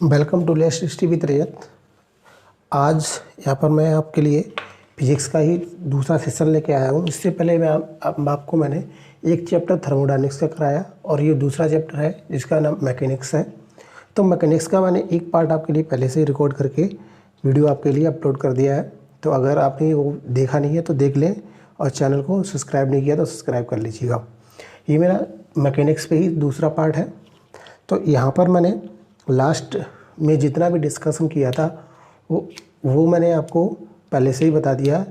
Welcome to लेस्ट history with रजत। आज यहाँ पर मैं आपके लिए फिजिक्स का ही दूसरा सेशन लेके आया हूँ। इससे पहले आपको मैंने एक चैप्टर थर्मोडायनेमिक्स का कराया और ये दूसरा चैप्टर है जिसका नाम मैकेनिक्स है। तो मैकेनिक्स का मैंने एक पार्ट आपके लिए पहले से ही रिकॉर्ड करके वीडियो आपके लिए अपलोड कर दिया है। तो अगर आपने वो देखा नहीं है तो देख लें और चैनल को सब्सक्राइब नहीं किया तो सब्सक्राइब कर लीजिएगा। ये मेरा मैकेनिक्स पे ही दूसरा पार्ट है। तो यहाँ पर मैंने लास्ट में जितना भी डिस्कशन किया था वो मैंने आपको पहले से ही बता दिया।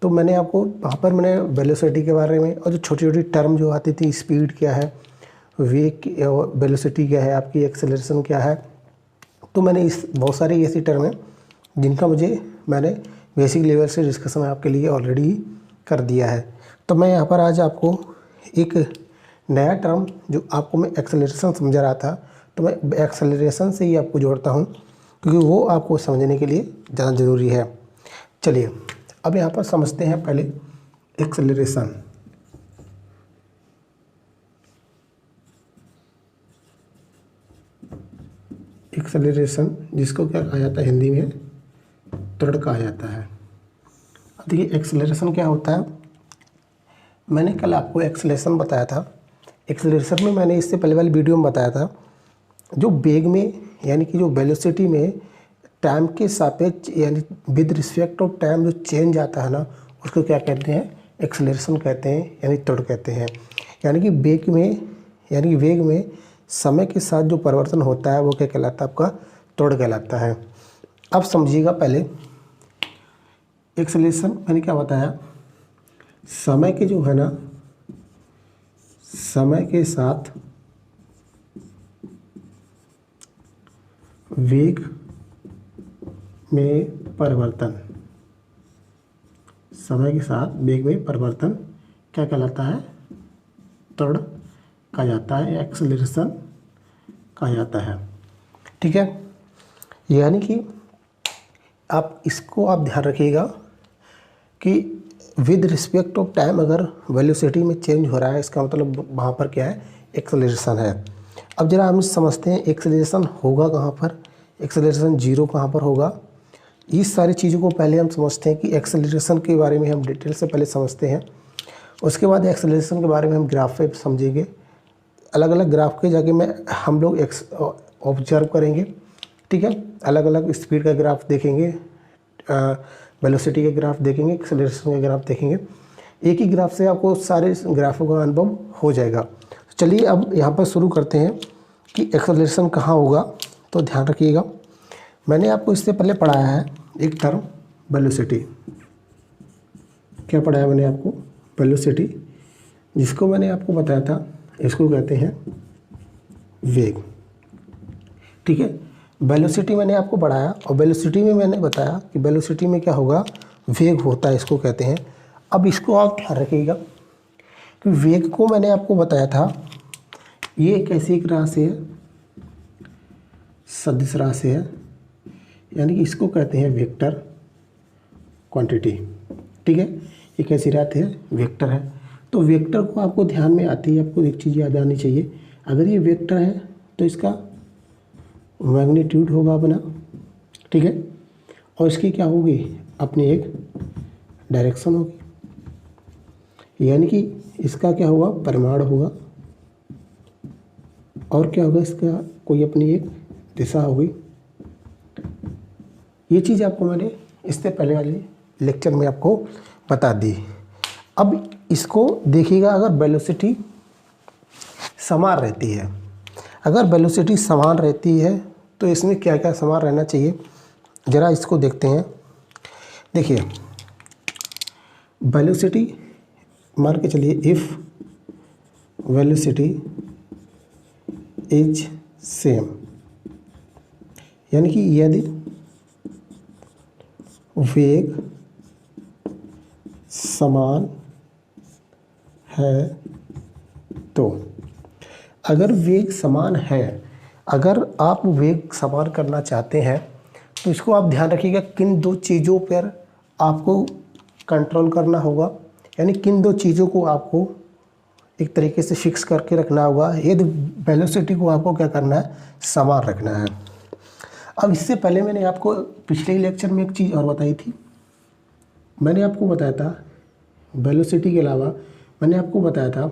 तो मैंने आपको वहाँ पर मैंने वेलोसिटी के बारे में और जो छोटी छोटी टर्म जो आती थी, स्पीड क्या है, वेग वेलोसिटी क्या है, आपकी एक्सेलरेशन क्या है, तो मैंने इस बहुत सारी ऐसी टर्म हैं जिनका मैंने बेसिक लेवल से डिस्कशन आपके लिए ऑलरेडी कर दिया है। तो मैं यहाँ पर आज आपको एक नया टर्म जो आपको मैं एक्सेलरेशन समझा रहा था, तो मैं एक्सेलरेशन से ही आपको जोड़ता हूँ क्योंकि वो आपको समझने के लिए ज़्यादा ज़रूरी है। चलिए अब यहाँ पर समझते हैं पहले एक्सेलरेशन। एक्सेलरेशन जिसको क्या कहा जाता है हिंदी में, त्वरण कहा जाता है। अब देखिए एक्सेलरेशन क्या होता है। मैंने कल आपको एक्सेलरेशन बताया था। एक्सेलरेशन में मैंने इससे पहले वाली वीडियो में बताया था जो वेग में यानी कि जो वेलोसिटी में टाइम के सापेक्ष यानी विद रिस्पेक्ट ऑफ टाइम जो चेंज आता है ना, उसको क्या कहते हैं, एक्सेलरेशन कहते हैं यानी त्वरण कहते हैं। यानी कि वेग में समय के साथ जो परिवर्तन होता है वो क्या कहलाता है, आपका त्वरण कहलाता है। अब समझिएगा पहले एक्सेलरेशन मैंने क्या बताया, समय के जो है ना, समय के साथ वेग में परिवर्तन, समय के साथ वेग में परिवर्तन क्या कहलाता है, त्वरण कहा जाता है, एक्सेलरेशन कहा जाता है। ठीक है, यानी कि आप ध्यान रखिएगा कि विद रिस्पेक्ट ऑफ टाइम अगर वेलोसिटी में चेंज हो रहा है, इसका मतलब वहाँ पर क्या है, एक्सेलरेशन है। अब जरा हम समझते हैं एक्सेलरेशन होगा कहाँ पर, एक्सेलरेशन जीरो कहाँ पर होगा। इस सारी चीज़ों को पहले हम समझते हैं कि एक्सेलरेशन के बारे में हम डिटेल से पहले समझते हैं। उसके बाद एक्सेलरेशन के बारे में हम ग्राफ पे समझेंगे। अलग अलग ग्राफ के जाके हम लोग ऑब्जर्व करेंगे। ठीक है, अलग अलग स्पीड का ग्राफ देखेंगे, वेलोसिटी के ग्राफ देखेंगे, एक्सेलरेशन के ग्राफ देखेंगे। एक ही ग्राफ से आपको सारे ग्राफों का अनुभव हो जाएगा। चलिए अब यहाँ पर शुरू करते हैं कि एक्सेलरेशन कहाँ होगा। तो ध्यान रखिएगा, मैंने आपको इससे पहले पढ़ाया है एक टर्म वेलोसिटी। क्या पढ़ाया मैंने आपको, वेलोसिटी, जिसको मैंने आपको बताया था इसको कहते हैं वेग। ठीक है, वेलोसिटी मैंने आपको पढ़ाया और वेलोसिटी में मैंने बताया कि वेलोसिटी में क्या होगा, वेग होता है, इसको कहते हैं। अब इसको आप ध्यान रखिएगा कि वेग को मैंने आपको बताया था ये एक ऐसी एक राशि है, सदिश राशि है, यानी कि इसको कहते हैं वेक्टर क्वांटिटी। ठीक है, एक ऐसी राशि है, वेक्टर है। तो वेक्टर को आपको ध्यान में आती है, आपको एक चीज़ याद आनी चाहिए, अगर ये वेक्टर है तो इसका मैग्नीट्यूड होगा अपना। ठीक है, और इसकी क्या होगी, अपनी एक डायरेक्शन होगी, यानी कि इसका क्या होगा, परिमाण होगा, और क्या होगा, इसका कोई अपनी एक दिशा होगी। ये चीज़ आपको मैंने इससे पहले वाले लेक्चर में आपको बता दी। अब इसको देखिएगा, अगर वेलोसिटी समान रहती है, अगर वेलोसिटी समान रहती है तो इसमें क्या क्या समान रहना चाहिए, ज़रा इसको देखते हैं। देखिए वेलोसिटी मान के चलिए, इफ़ वेलोसिटी इज सेम, यानी कि यदि वेग समान है तो, अगर वेग समान है, अगर आप वेग समान करना चाहते हैं तो इसको आप ध्यान रखिएगा किन दो चीज़ों पर आपको कंट्रोल करना होगा, यानी किन दो चीज़ों को आपको एक तरीके से फिक्स करके रखना होगा। यदि वेलोसिटी को आपको क्या करना है, समान रखना है। अब इससे पहले मैंने आपको पिछले लेक्चर में एक चीज़ और बताई थी। मैंने आपको बताया था वेलोसिटी के अलावा मैंने आपको बताया था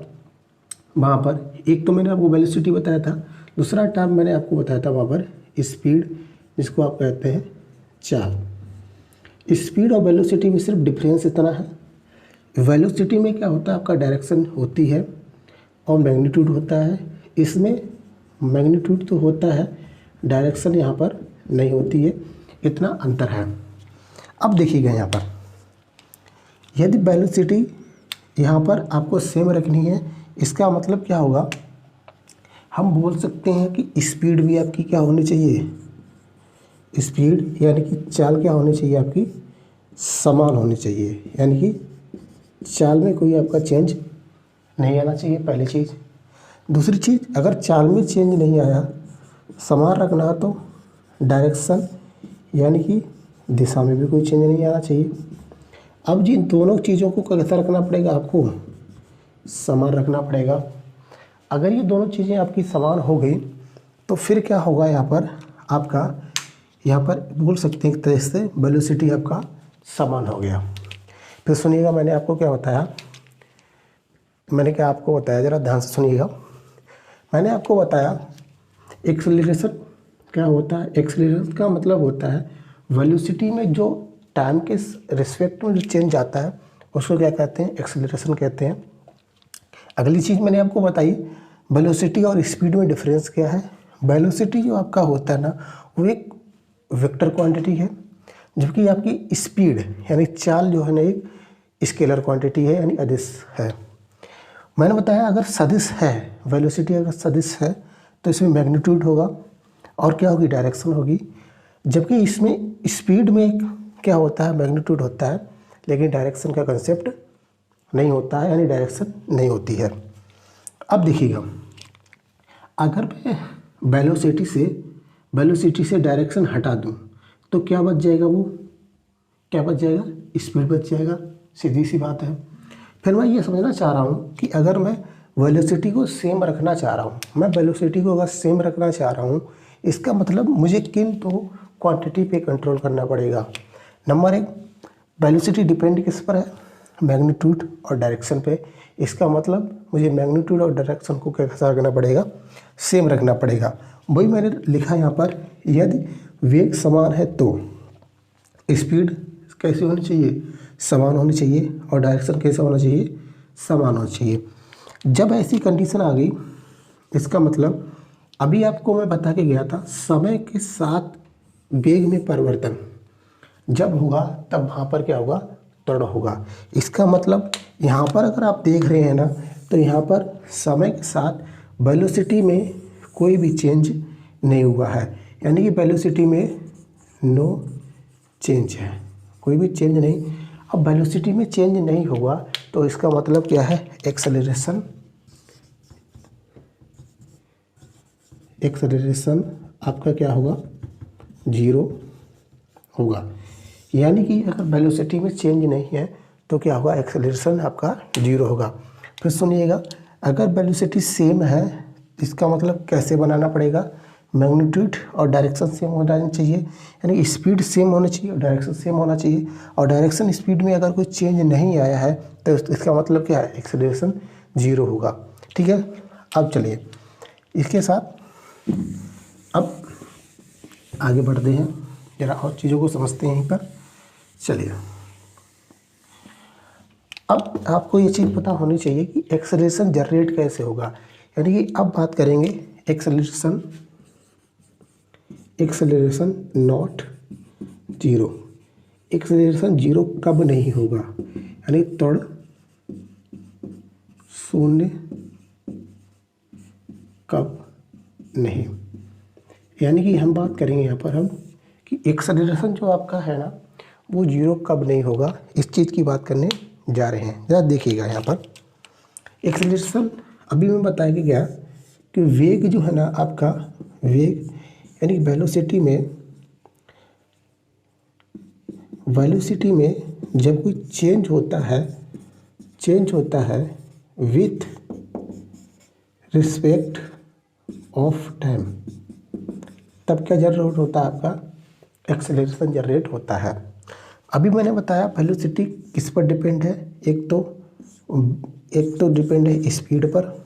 वहाँ पर, एक तो मैंने आपको वेलोसिटी बताया था, दूसरा टर्म मैंने आपको बताया था वहाँ पर स्पीड, जिसको आप कहते हैं चाल। स्पीड और वेलोसिटी में सिर्फ डिफरेंस इतना है, वेलोसिटी में क्या होता है आपका डायरेक्शन होती है और मैग्नीट्यूड होता है, इसमें मैग्नीट्यूड तो होता है, डायरेक्शन यहाँ पर नहीं होती है, इतना अंतर है। अब देखिएगा यहाँ पर यदि वेलोसिटी यहाँ पर आपको सेम रखनी है, इसका मतलब क्या होगा, हम बोल सकते हैं कि स्पीड भी आपकी क्या होनी चाहिए, स्पीड यानी कि चाल क्या होनी चाहिए आपकी समान होनी चाहिए, यानी कि चाल में कोई आपका चेंज नहीं आना चाहिए, पहली चीज़। दूसरी चीज़, अगर चाल में चेंज नहीं आया, समान रखना है तो डायरेक्शन यानी कि दिशा में भी कोई चेंज नहीं आना चाहिए। अब जिन दोनों चीज़ों को कैसा रखना पड़ेगा, आपको समान रखना पड़ेगा। अगर ये दोनों चीज़ें आपकी समान हो गई तो फिर क्या होगा, यहाँ पर आपका यहाँ पर बोल सकते हैं एक तरह से वेलोसिटी आपका समान हो गया। फिर सुनिएगा मैंने आपको क्या बताया, मैंने क्या आपको बताया, ज़रा ध्यान से सुनिएगा। मैंने आपको बताया एक्सेलरेशन क्या होता है, एक्सेलरेशन का मतलब होता है वेलोसिटी में जो टाइम के रिस्पेक्ट में जो चेंज आता है उसको क्या कहते हैं, एक्सेलरेशन कहते हैं। अगली चीज़ मैंने आपको बताई वेलोसिटी और स्पीड में डिफरेंस क्या है। वेलोसिटी जो आपका होता है ना, वो एक वेक्टर क्वांटिटी है, जबकि आपकी स्पीड यानी चाल जो है ना एक स्केलर क्वांटिटी है, यानी अदिश है। मैंने बताया अगर सदिश है, वेलोसिटी अगर सदिश है तो इसमें मैग्नीट्यूड होगा और क्या होगी, डायरेक्शन होगी, जबकि इसमें स्पीड में क्या होता है, मैग्नीट्यूड होता है, लेकिन डायरेक्शन का कंसेप्ट नहीं होता है, यानी डायरेक्शन नहीं होती है। अब देखिएगा, अगर मैं वेलोसिटी से डायरेक्शन हटा दूं तो क्या बच जाएगा, वो क्या बच जाएगा, स्पीड बच जाएगा, सीधी सी बात है। फिर मैं ये समझना चाह रहा हूँ कि अगर मैं वेलोसिटी को सेम रखना चाह रहा हूँ, मैं वेलोसिटी को अगर सेम रखना चाह रहा हूँ, इसका मतलब मुझे किन तो क्वांटिटी पे कंट्रोल करना पड़ेगा। नंबर एक, वेलोसिटी डिपेंड किस पर है, मैग्नीट्यूड और डायरेक्शन पे। इसका मतलब मुझे मैग्नीट्यूड और डायरेक्शन को कैसा रखना पड़ेगा, सेम रखना पड़ेगा। वही मैंने लिखा यहाँ पर, यदि वेग समान है तो स्पीड कैसी होनी चाहिए, समान होनी चाहिए, और डायरेक्शन कैसा होना चाहिए, समान होना चाहिए। जब ऐसी कंडीशन आ गई, इसका मतलब अभी आपको मैं बता के गया था, समय के साथ वेग में परिवर्तन जब होगा तब वहाँ पर क्या होगा, त्वरण होगा। इसका मतलब यहाँ पर अगर आप देख रहे हैं ना, तो यहाँ पर समय के साथ वेलोसिटी में कोई भी चेंज नहीं हुआ है, यानी कि वेलोसिटी में नो चेंज है, कोई भी चेंज नहीं। अब वेलोसिटी में चेंज नहीं होगा तो इसका मतलब क्या है, एक्सेलरेशन आपका क्या होगा, जीरो होगा। यानी कि अगर वेलोसिटी में चेंज नहीं है तो क्या होगा, एक्सेलरेशन आपका जीरो होगा। फिर सुनिएगा, अगर वेलोसिटी सेम है इसका मतलब कैसे बनाना पड़ेगा, मैग्नीट्यूड और डायरेक्शन सेम होना चाहिए, यानी स्पीड सेम होना चाहिए और डायरेक्शन सेम होना चाहिए। और डायरेक्शन स्पीड में अगर कोई चेंज नहीं आया है तो इसका मतलब क्या है, एक्सेलरेशन जीरो होगा। ठीक है, अब चलिए इसके साथ अब आगे बढ़ते हैं, जरा और चीज़ों को समझते हैं यहीं पर। चलिए, अब आपको ये चीज़ पता होनी चाहिए कि एक्सेलरेशन जनरेट कैसे होगा। यानी कि अब बात करेंगे acceleration not zero. Acceleration zero कब नहीं होगा, यानी त्वरण शून्य कब नहीं। यानी कि हम बात करेंगे यहाँ पर हम कि एक्सेलरेशन जो आपका है ना, वो जीरो कब नहीं होगा, इस चीज़ की बात करने जा रहे हैं। ज़रा देखिएगा यहाँ पर एक्सेलरेशन अभी मैं बताया कि क्या कि वेग जो है ना आपका, वेग यानी वेलोसिटी में जब कोई चेंज होता है विथ रिस्पेक्ट ऑफ टाइम, तब क्या जनरेट होता है, आपका एक्सेलरेशन जनरेट होता है। अभी मैंने बताया वेलोसिटी किस पर डिपेंड है, एक तो डिपेंड है स्पीड पर,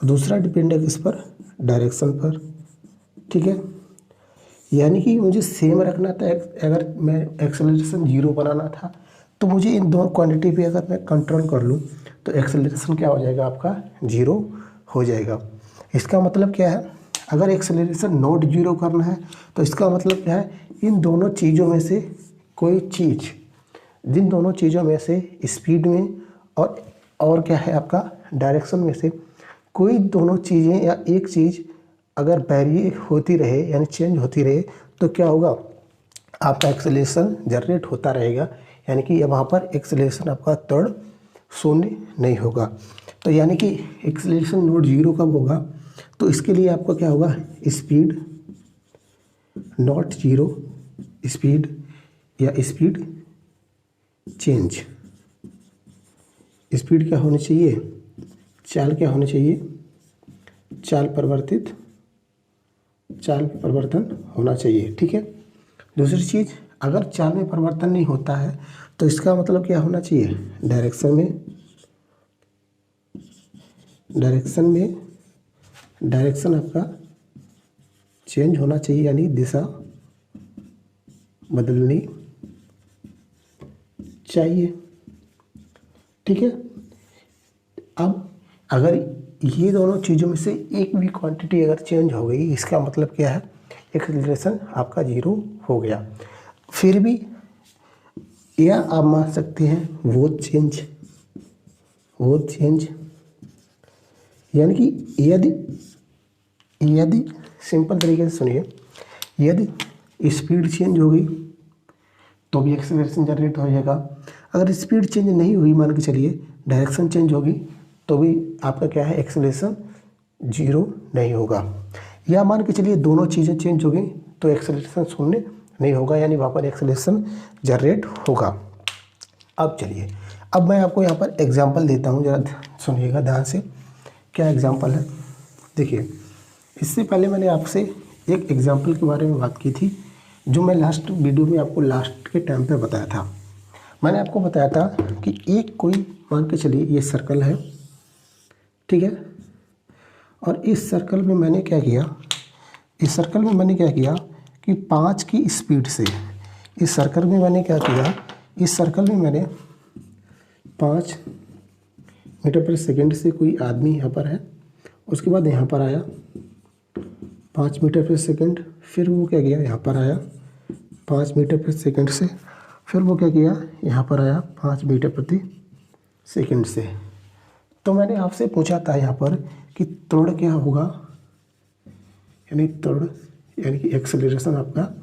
दूसरा डिपेंड है किस पर, डायरेक्शन पर। ठीक है, यानी कि मुझे सेम रखना था, अगर मैं एक्सेलरेशन 0 बनाना था तो मुझे इन दोनों क्वांटिटी पे अगर मैं कंट्रोल कर लूँ तो एक्सेलरेशन क्या हो जाएगा, आपका 0 हो जाएगा। इसका मतलब क्या है, अगर एक्सेलरेशन नॉट 0 करना है तो इसका मतलब क्या है, इन दोनों चीज़ों में से कोई चीज़, जिन दोनों चीज़ों में से स्पीड में और क्या है आपका डायरेक्शन में से कोई दोनों चीज़ें या एक चीज़ अगर वेरी होती रहे यानी चेंज होती रहे तो क्या होगा, आपका एक्सेलरेशन जनरेट होता रहेगा। यानी कि वहाँ पर एक्सेलरेशन आपका त्वरण शून्य नहीं होगा। तो यानी कि एक्सेलरेशन नॉट 0 कब होगा, तो इसके लिए आपका क्या होगा, स्पीड नॉट 0, स्पीड या स्पीड चेंज। स्पीड क्या होनी चाहिए, चाल क्या होनी चाहिए, चाल परिवर्तन होना चाहिए। ठीक है, दूसरी चीज़, अगर चाल में परिवर्तन नहीं होता है तो इसका मतलब क्या होना चाहिए, डायरेक्शन आपका चेंज होना चाहिए, यानी दिशा बदलनी चाहिए। ठीक है, अब अगर ये दोनों चीज़ों में से एक भी क्वांटिटी अगर चेंज हो गई, इसका मतलब क्या है, एक्सेलरेशन आपका 0 हो गया। फिर भी या आप मान सकते हैं वो चेंज, यानी कि यदि सिंपल तरीके से सुनिए, यदि स्पीड चेंज हो गई तो भी एक्सेलरेशन जनरेट हो जाएगा। अगर स्पीड चेंज नहीं हुई, मान के चलिए डायरेक्शन चेंज होगी तो भी आपका क्या है, एक्सेलरेशन 0 नहीं होगा। या मान के चलिए दोनों चीज़ें चेंज हो गई तो एक्सेलरेशन शून्य नहीं होगा, यानी वहाँ पर एक्सेलरेशन जनरेट होगा। अब चलिए, अब मैं आपको यहाँ पर एग्जांपल देता हूँ, जरा सुनिएगा ध्यान से। क्या एग्जांपल है, देखिए, इससे पहले मैंने आपसे एक एग्जांपल के बारे में बात की थी, जो मैं लास्ट वीडियो में आपको लास्ट के टाइम पे बताया था। मैंने आपको बताया था कि एक कोई, मान के चलिए ये सर्कल है, ठीक है, और इस सर्कल में मैंने क्या किया, कि 5 की स्पीड से, इस सर्कल में मैंने 5 मीटर पर सेकंड से कोई आदमी यहाँ पर है, उसके बाद यहाँ पर आया 5 मीटर पर सेकंड, फिर वो क्या किया, यहाँ पर आया 5 मीटर पर सेकंड से, फिर वो क्या किया, यहाँ पर आया 5 मीटर प्रति सेकंड से। तो मैंने आपसे पूछा था यहाँ पर कि त्वरण क्या होगा, यानी कि एक्सेलरेशन आपका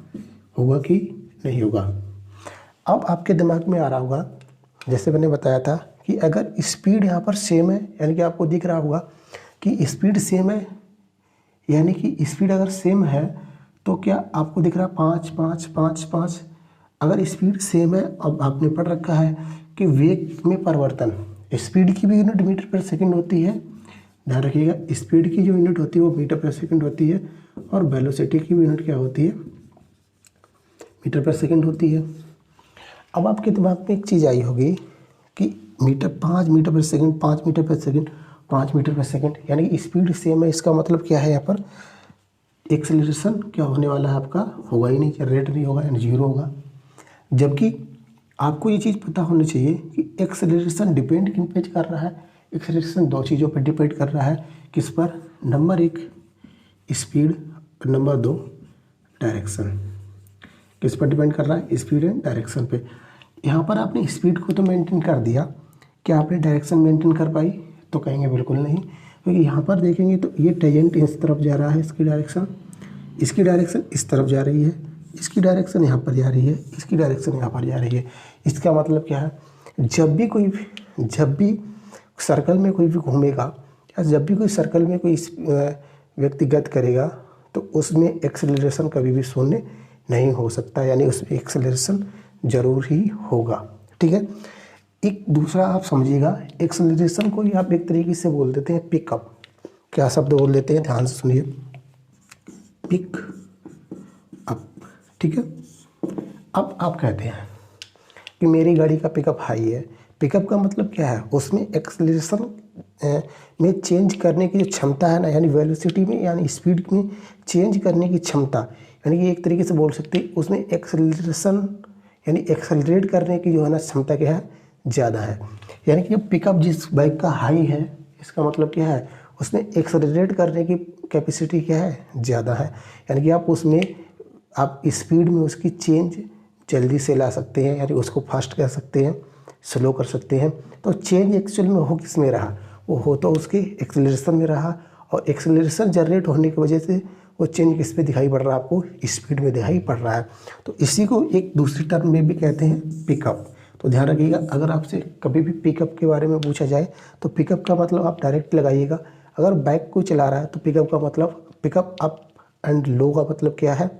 होगा कि नहीं होगा। अब आपके दिमाग में आ रहा होगा, जैसे मैंने बताया था कि अगर स्पीड यहाँ पर सेम है, यानी कि आपको दिख रहा होगा कि स्पीड सेम है, यानी कि स्पीड अगर सेम है तो क्या आपको दिख रहा है 5 5 5 5। अगर स्पीड सेम है, अब आपने पढ़ रखा है कि वेग में परिवर्तन, स्पीड की भी यूनिट मीटर पर सेकंड होती है, ध्यान रखिएगा, स्पीड की जो यूनिट होती है वो मीटर पर सेकंड होती है, और वेलोसिटी की भी यूनिट क्या होती है, मीटर पर सेकंड होती है। अब आपके दिमाग में एक चीज़ आई होगी कि 5 मीटर पर सेकंड, 5 मीटर पर सेकंड, 5 मीटर पर सेकंड, यानी कि स्पीड सेम है, इसका मतलब क्या है, यहाँ पर एक्सेलरेशन क्या होने वाला है, आपका होगा ही नहीं, जनरेट नहीं होगा, यानी 0 होगा। जबकि आपको ये चीज़ पता होनी चाहिए कि एक्सेलरेशन डिपेंड किन पे कर रहा है, एक्सेलरेशन 2 चीज़ों पर डिपेंड कर रहा है, किस पर, नंबर 1 स्पीड, नंबर 2 डायरेक्शन। किस पर डिपेंड कर रहा है, स्पीड एंड डायरेक्शन पे। यहाँ पर आपने स्पीड को तो मेंटेन कर दिया, क्या आपने डायरेक्शन मेंटेन कर पाई, तो कहेंगे बिल्कुल नहीं, क्योंकि यहाँ पर देखेंगे तो ये टेंजेंट इस तरफ जा रहा है, इसकी डायरेक्शन इस तरफ जा रही है, इसकी डायरेक्शन यहाँ पर जा रही है, इसकी डायरेक्शन यहाँ पर जा रही है। इसका मतलब क्या है, जब भी सर्कल में कोई भी घूमेगा, या जब भी कोई सर्कल में कोई व्यक्तिगत करेगा, तो उसमें एक्सेलरेशन कभी भी शून्य नहीं हो सकता, यानी उसमें एक्सेलरेशन जरूर ही होगा। ठीक है, एक दूसरा आप समझिएगा, एक्सेलरेशन को ही आप एक तरीके से बोल देते हैं पिकअप। क्या शब्द बोल देते हैं, ध्यान से सुनिए, पिक ठीक है। अब आप कहते हैं कि मेरी गाड़ी का पिकअप हाई है। पिकअप का मतलब क्या है, उसमें एक्सेलरेशन में चेंज करने की जो क्षमता है ना, यानी वेलोसिटी में यानी स्पीड में चेंज करने की क्षमता, यानी कि एक तरीके से बोल सकते हैं उसमें एक्सेलरेशन यानी एक्सेलरेट करने की जो है ना क्षमता क्या है, ज़्यादा है। यानी कि पिकअप जिस बाइक का हाई है, इसका मतलब क्या है, उसमें एक्सेलरेट करने की कैपेसिटी क्या है, ज़्यादा है। यानी कि आप उसमें आप स्पीड में उसकी चेंज जल्दी से ला सकते हैं, यानी उसको फास्ट कर सकते हैं, स्लो कर सकते हैं। तो चेंज एक्चुअल में हो किस में रहा, वो हो तो उसके एक्सेलरेशन में रहा, और एक्सेलरेशन जनरेट होने की वजह से वो चेंज किस पे दिखाई पड़ रहा है, आपको स्पीड में दिखाई पड़ रहा है। तो इसी को एक दूसरी टर्म में भी कहते हैं पिकअप। तो ध्यान रखिएगा, अगर आपसे कभी भी पिकअप के बारे में पूछा जाए तो पिकअप का मतलब आप डायरेक्ट लगाइएगा। अगर बाइक को चला रहा है तो पिकअप का मतलब, पिकअप अप एंड लो का मतलब क्या है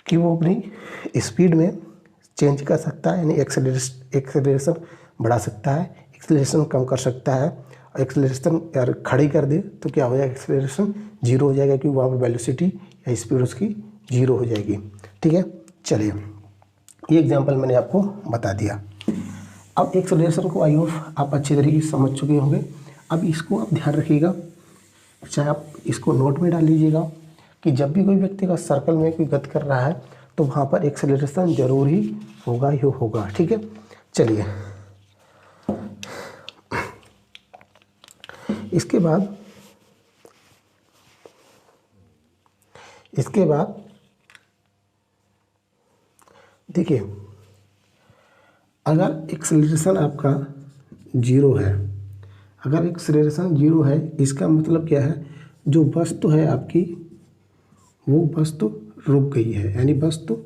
कि वो अपनी स्पीड में चेंज कर सकता है, यानी एक्सेलरेशन बढ़ा सकता है, एक्सेलरेशन कम कर सकता है। और एक्सेलरेशन यार खड़ी कर दे तो क्या हो जाएगा, एक्सेलरेशन जीरो हो जाएगा, क्योंकि वहाँ पर वेलोसिटी या स्पीड उसकी जीरो हो जाएगी। ठीक है, चलिए ये एग्जांपल मैंने आपको बता दिया। अब एक्सेलरेशन को आई होप आप अच्छी तरीके से समझ चुके होंगे। अब इसको आप ध्यान रखिएगा, चाहे आप इसको नोट में डाल लीजिएगा कि जब भी कोई व्यक्ति का सर्कल में कोई गति कर रहा है तो वहाँ पर एक्सेलरेशन जरूर ही होगा। ठीक है, चलिए इसके बाद देखिए, अगर एक्सेलरेशन आपका जीरो है, अगर एक्सेलरेशन जीरो है, इसका मतलब क्या है, जो वस्तु है आपकी वो वस्तु रुक गई है, यानी वस्तु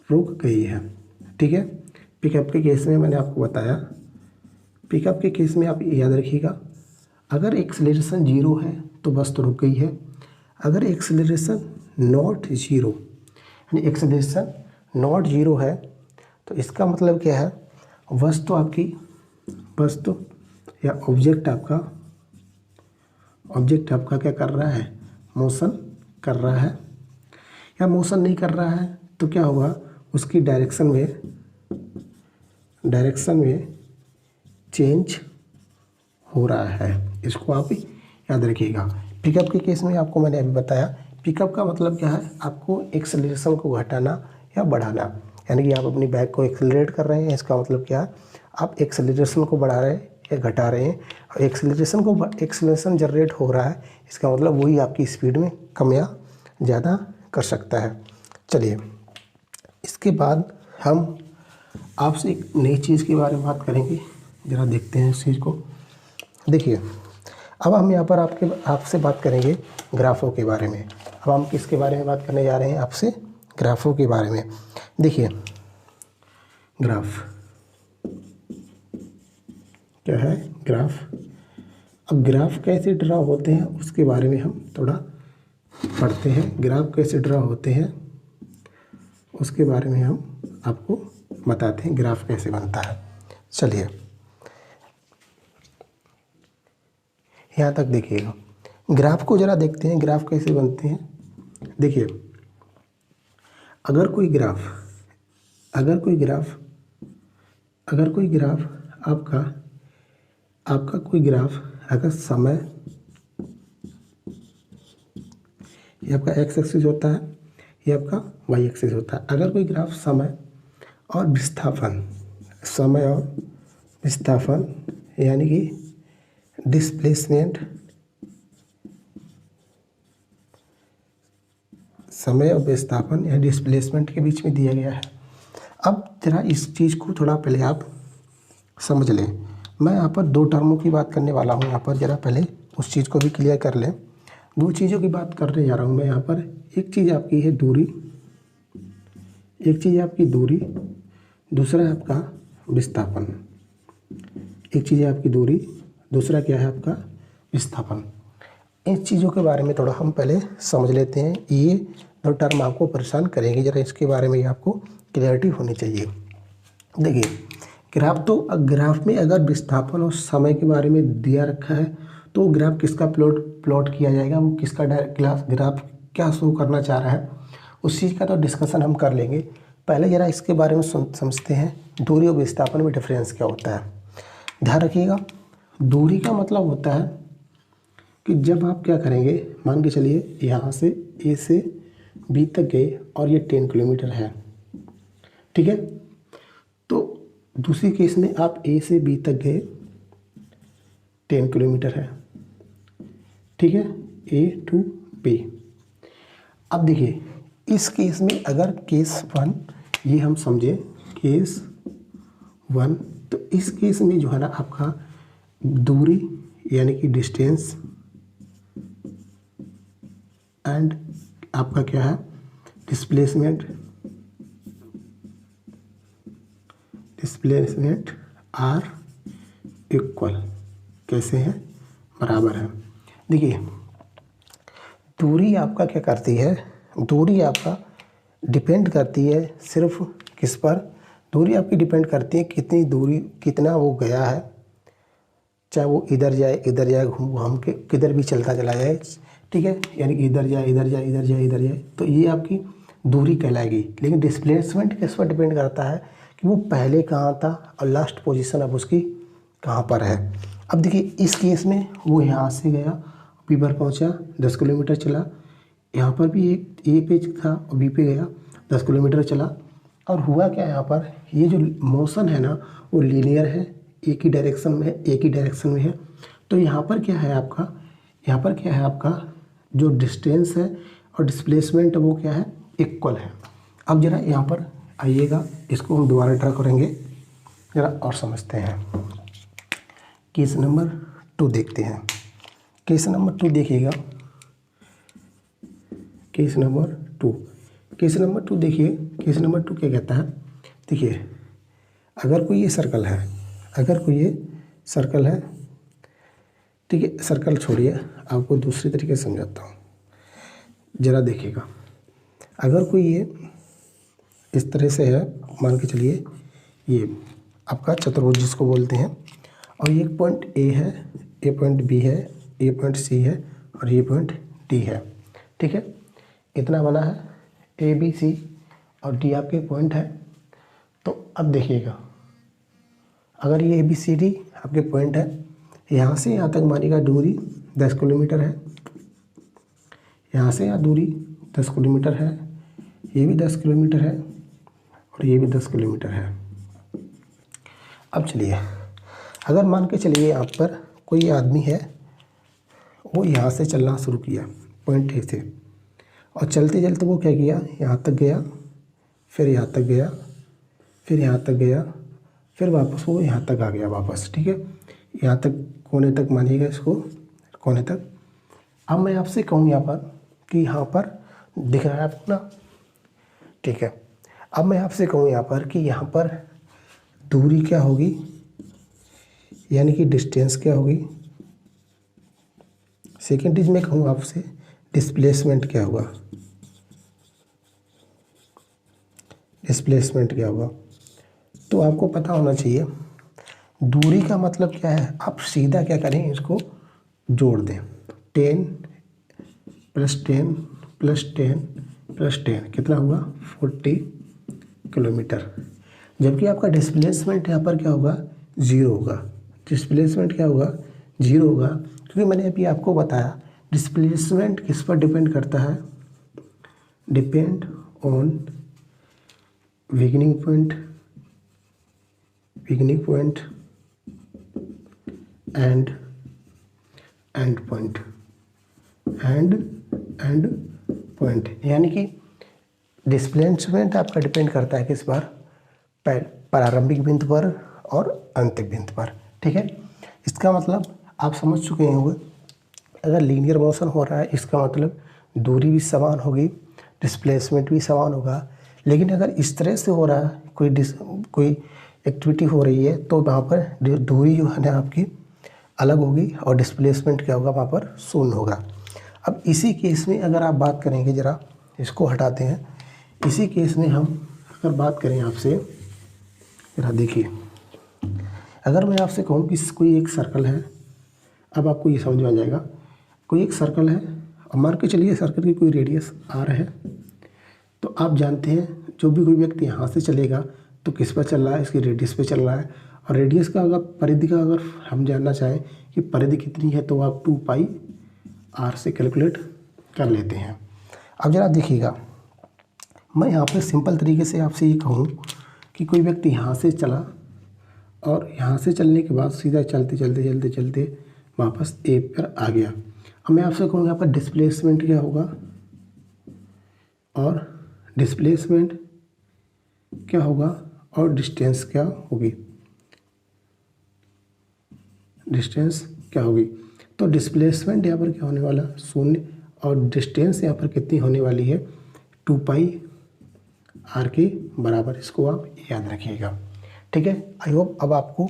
रुक गई है। ठीक है, पिकअप के केस में मैंने आपको बताया, पिकअप के केस में आप याद रखिएगा, अगर एक्सेलरेशन जीरो है तो वस्तु रुक गई है। अगर एक्सेलरेशन नॉट जीरो, यानी एक्सेलरेशन नॉट जीरो है तो इसका मतलब क्या है, वस्तु या ऑब्जेक्ट आपका क्या कर रहा है, मोशन कर रहा है। या मोशन नहीं कर रहा है तो क्या होगा, उसकी डायरेक्शन में चेंज हो रहा है। इसको आप याद रखिएगा। पिकअप के केस में आपको मैंने अभी बताया, पिकअप का मतलब क्या है, आपको एक्सेलरेशन को घटाना या बढ़ाना, यानी कि आप अपनी बाइक को एक्सेलरेट कर रहे हैं, इसका मतलब क्या है, आप एक्सेलरेशन को बढ़ा रहे हैं या घटा रहे हैं। और एक्सेलरेशन जनरेट हो रहा है, इसका मतलब वही आपकी स्पीड में कम या ज़्यादा कर सकता है। चलिए इसके बाद हम आपसे एक नई चीज़ के बारे में बात करेंगे, ज़रा देखते हैं इस चीज़ को। देखिए, अब हम यहाँ पर आपसे बात करेंगे ग्राफों के बारे में। अब हम किसके बारे में बात करने जा रहे हैं, आपसे ग्राफों के बारे में। देखिए ग्राफ क्या है, ग्राफ। अब ग्राफ कैसे ड्रा होते हैं उसके बारे में हम थोड़ा पढ़ते हैं। ग्राफ कैसे ड्रा होते हैं उसके बारे में हम आपको बताते हैं, ग्राफ कैसे बनता है। चलिए यहाँ तक देखिएगा, ग्राफ को ज़रा देखते हैं, ग्राफ कैसे बनते हैं। देखिए, अगर कोई ग्राफ आपका कोई ग्राफ अगर समय, ये आपका एक्स एक्सिस होता है, ये आपका वाई एक्सिस होता है। अगर कोई ग्राफ समय और विस्थापन यानी कि डिस्प्लेसमेंट, समय और विस्थापन या डिस्प्लेसमेंट के बीच में दिया गया है। अब जरा इस चीज़ को थोड़ा पहले आप समझ लें। मैं यहाँ पर दो टर्मों की बात करने वाला हूँ, यहाँ पर ज़रा पहले उस चीज़ को भी क्लियर कर लें। दो चीज़ों की बात करने जा रहा हूँ मैं यहाँ पर। एक चीज़ आपकी है दूरी, दूसरा है आपका विस्थापन। एक चीज़ है आपकी दूरी, दूसरा क्या है आपका विस्थापन। इन चीज़ों के बारे में थोड़ा हम पहले समझ लेते हैं। ये दो टर्म आपको परेशान करेंगे, ज़रा इसके बारे में आपको क्लियरिटी होनी चाहिए। देखिए, ग्राफ में अगर विस्थापन और समय के बारे में दिया रखा है तो ग्राफ किसका प्लॉट किया जाएगा, वो किसका ग्राफ क्या शो करना चाह रहा है उस चीज़ का तो डिस्कशन हम कर लेंगे। पहले ज़रा इसके बारे में समझते हैं दूरी और विस्थापन में डिफरेंस क्या होता है। ध्यान रखिएगा, दूरी का मतलब होता है कि जब आप क्या करेंगे, मान के चलिए यहाँ से ए से बी तक गए और ये 10 किलोमीटर है, ठीक है। तो दूसरी केस में आप ए से बी तक गए, 10 किलोमीटर है, ठीक है, ए टू बी। अब देखिए इस केस में अगर केस 1 ये हम समझे केस 1, तो इस केस में जो है ना आपका दूरी यानी कि डिस्टेंस एंड आपका क्या है डिस्प्लेसमेंट आर इक्वल, कैसे हैं, बराबर है। देखिए दूरी आपका क्या करती है, दूरी आपका डिपेंड करती है सिर्फ किस पर, दूरी आपकी डिपेंड करती है कितनी दूरी, कितना वो गया है, चाहे वो इधर जाए घूम के किधर भी चलता चला जाए, ठीक है, यानी कि इधर जाए, तो ये आपकी दूरी कहलाएगी। लेकिन डिस्प्लेसमेंट किस पर डिपेंड करता है कि वो पहले कहाँ था और लास्ट पोजीशन अब उसकी कहाँ पर है। अब देखिए इस केस में वो यहाँ से गया, बी पर पहुँचा, 10 किलोमीटर चला, यहाँ पर भी एक ए पे था और बी पे गया, 10 किलोमीटर चला। और हुआ क्या यहाँ पर, ये जो मोशन है ना वो लीनियर है, एक ही डायरेक्शन में है। तो यहाँ पर क्या है आपका जो डिस्टेंस है और डिस्प्लेसमेंट वो क्या है, इक्वल है। अब जरा यहाँ पर आइएगा, इसको हम दोबारा ड्रा करेंगे जरा और समझते हैं। केस नंबर 2 देखते हैं। केस नंबर 2 देखिएगा, केस नंबर 2 देखिए, केस नंबर 2 क्या कहता है। देखिए अगर कोई ये सर्कल है, ठीक है, सर्कल छोड़िए, आपको दूसरी तरीके से समझाता हूँ, ज़रा देखिएगा। अगर कोई ये इस तरह से है, मान के चलिए ये आपका चतुर्भुज जिसको बोलते हैं, और ये पॉइंट ए है, ये पॉइंट बी है, ये पॉइंट सी है और ये पॉइंट डी है, ठीक है, इतना बना है, ए बी सी और डी आपके पॉइंट है। तो अब देखिएगा अगर ये ए बी सी डी आपके पॉइंट है, यहाँ से यहाँ तक मानिएगा दूरी 10 किलोमीटर है, यहाँ से यहाँ दूरी 10 किलोमीटर है, ये भी 10 किलोमीटर है और ये भी 10 किलोमीटर है। अब चलिए अगर मान के चलिए यहाँ पर कोई आदमी है, वो यहाँ से चलना शुरू किया पॉइंट ए से, और चलते चलते वो क्या किया, यहाँ तक गया, फिर यहाँ तक गया, फिर यहाँ तक गया, फिर वापस वो यहाँ तक आ गया वापस, ठीक है, यहाँ तक कोने तक मानिएगा इसको, कोने तक। अब मैं आपसे कहूँ यहाँ पर कि यहाँ पर दिख रहा है आपको ना, ठीक है। अब मैं आपसे कहूँ यहाँ पर कि यहाँ पर दूरी क्या होगी, यानी कि डिस्टेंस क्या होगी। सेकेंड चीज मैं कहूँ आपसे डिस्प्लेसमेंट क्या होगा, तो आपको पता होना चाहिए दूरी का मतलब क्या है। आप सीधा क्या करें, इसको जोड़ दें, 10 + 10 + 10 + 10 कितना हुआ, 40 किलोमीटर। जबकि आपका डिस्प्लेसमेंट यहाँ पर क्या होगा, 0 होगा। डिस्प्लेसमेंट क्या होगा, 0 होगा, क्योंकि मैंने अभी आपको बताया डिस्प्लेसमेंट किस पर डिपेंड करता है, depend on beginning point and and point, यानी कि डिस्प्लेसमेंट आपका डिपेंड करता है किस पर, प्रारंभिक बिंदु पर और अंतिम बिंदु पर, ठीक है। इसका मतलब आप समझ चुके होंगे, अगर लीनियर मोशन हो रहा है इसका मतलब दूरी भी समान होगी, डिस्प्लेसमेंट भी समान होगा। लेकिन अगर इस तरह से हो रहा है, कोई एक्टिविटी हो रही है, तो वहाँ पर दूरी जो है ना आपकी अलग होगी और डिस्प्लेसमेंट क्या होगा, वहाँ पर शून्य होगा। अब इसी केस में अगर आप बात करेंगे, ज़रा इसको हटाते हैं, इसी केस में हम अगर बात करें आपसे, ज़रा देखिए, अगर मैं आपसे कहूँ कि कोई एक सर्कल है, अब आपको ये समझ में आ जाएगा, कोई एक सर्कल है और मान के चलिए सर्कल की कोई रेडियस r है, तो आप जानते हैं जो भी कोई व्यक्ति यहाँ से चलेगा तो किस पर चल रहा है, इसकी रेडियस पे चल रहा है। और रेडियस का अगर परिधि का अगर हम जानना चाहें कि परिधि कितनी है तो आप 2πr से कैलकुलेट कर लेते हैं। अब जरा देखिएगा, मैं यहाँ पे सिंपल तरीके से आपसे ये कहूँ कि कोई व्यक्ति यहाँ से चला और यहाँ से चलने के बाद सीधा चलते चलते चलते चलते वापस ए पर आ गया। अब मैं आपसे कहूँगा यहाँ पर डिस्प्लेसमेंट क्या होगा और डिस्प्लेसमेंट क्या होगा और डिस्टेंस क्या होगी, डिस्टेंस क्या होगी। तो डिस्प्लेसमेंट यहाँ पर क्या होने वाला, 0, और डिस्टेंस यहाँ पर कितनी होने वाली है, 2πr के बराबर। इसको आप याद रखिएगा, ठीक है। आई होप अब आपको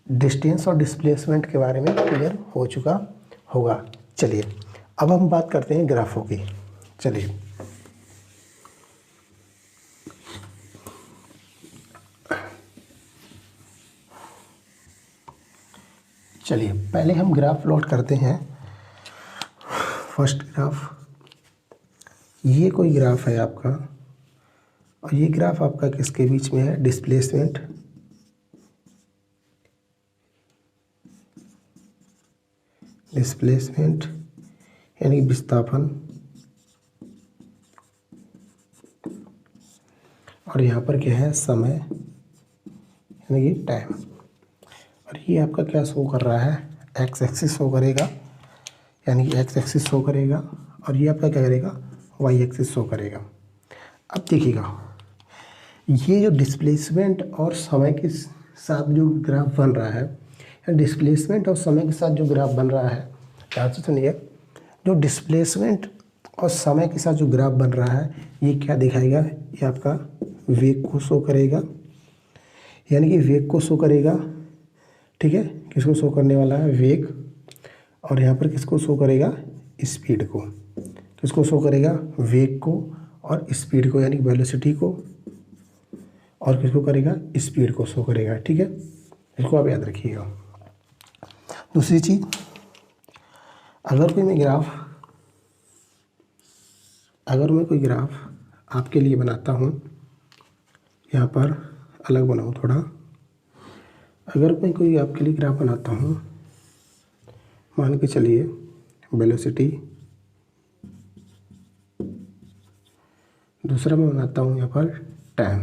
डिस्टेंस और डिस्प्लेसमेंट के बारे में क्लियर हो चुका होगा। चलिए अब हम बात करते हैं ग्राफों की। चलिए पहले हम ग्राफ प्लॉट करते हैं। फर्स्ट ग्राफ, ये कोई ग्राफ है आपका और ये ग्राफ आपका किसके बीच में है, डिस्प्लेसमेंट यानी विस्थापन, और यहाँ पर क्या है, समय यानी कि टाइम। और ये आपका क्या शो कर रहा है, एक्स एक्सिस शो करेगा, यानी कि एक्स एक्सिस शो करेगा, और ये आपका क्या करेगा, वाई एक्सिस शो करेगा। अब देखिएगा, ये जो डिस्प्लेसमेंट और समय के साथ जो ग्राफ बन रहा है, या डिस्प्लेसमेंट और समय के साथ जो ग्राफ बन रहा है, ध्यान से सुनिए, जो डिस्प्लेसमेंट और समय के साथ जो ग्राफ बन रहा है ये क्या दिखाएगा, ये आपका वेग को शो करेगा, यानी कि वेग को शो करेगा, ठीक है। किसको शो करने वाला है, वेग। और यहाँ पर किसको शो करेगा, स्पीड को। किसको शो करेगा, वेग को और स्पीड को, यानी वेलोसिटी को, और किसको करेगा, स्पीड को शो करेगा, ठीक है। इसको आप याद रखिएगा। दूसरी चीज़, अगर मैं कोई ग्राफ आपके लिए बनाता हूँ, यहाँ पर अलग बनाऊँ थोड़ा। अगर मैं कोई आपके लिए ग्राफ बनाता हूँ, मान के चलिए वेलोसिटी, दूसरा मैं बनाता हूँ यहाँ पर टाइम।